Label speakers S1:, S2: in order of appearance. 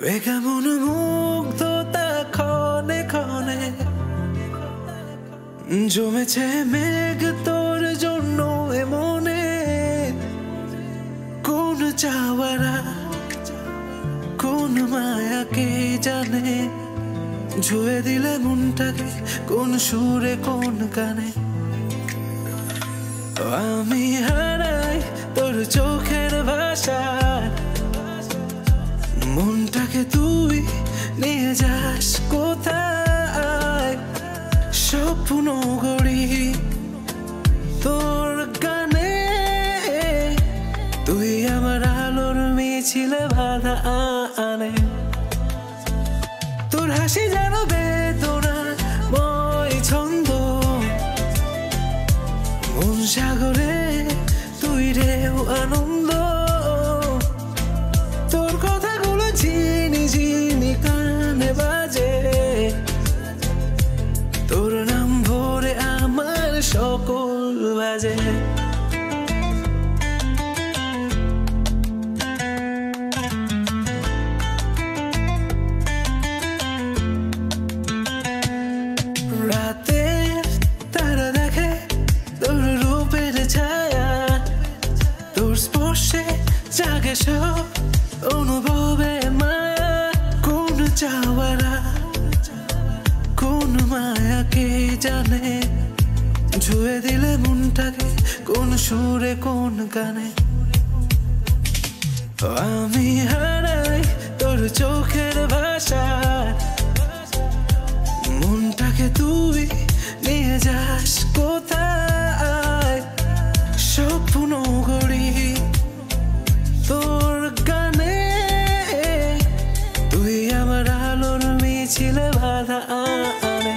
S1: কেমন মুগ্ধতা ক্ষণে ক্ষণে জমেছে মেঘ তোর জন্য মনে। কোন চাওয়ারা কোন মায়াকে জানে, ছুঁয়ে দিলে মনটাকে কোন সুরে কোন গানে। আমি হারাই তোর চোখের ভাষা, মনটাকে তুই নিয়ে যাস কোথায়। স্বপ্ন গড়ি তোর গানে, তুই আমার আলোর মিছিলে বাধা আনে। তোর হাসি যেন বেদনাময় ছন্দ, মন সাগরে তুই রেও আনন্দ। তোর কথাগুলো ঝিনি ঝিনি কানে বাজে, তোর নাম ভরে আমার সকল বাজে। রাতে তারা দেখে তোর রূপের ছায়া, তোর স্পর্শে জাগে সব অনুভবে মায়া। কোন চাওয়ারা কোন মায়াকে জানে, ছুঁয়ে দিলে মনটাকে কোন সুরে কোন গানে। আমি হারাই তোর চোখের ভাষা, মনটাকে তুই নিয়ে যাস কোথায়। স্বপ্ন গড়ি তোর গানে, তুই আমার আলোর মিছিলে বাধা আনে।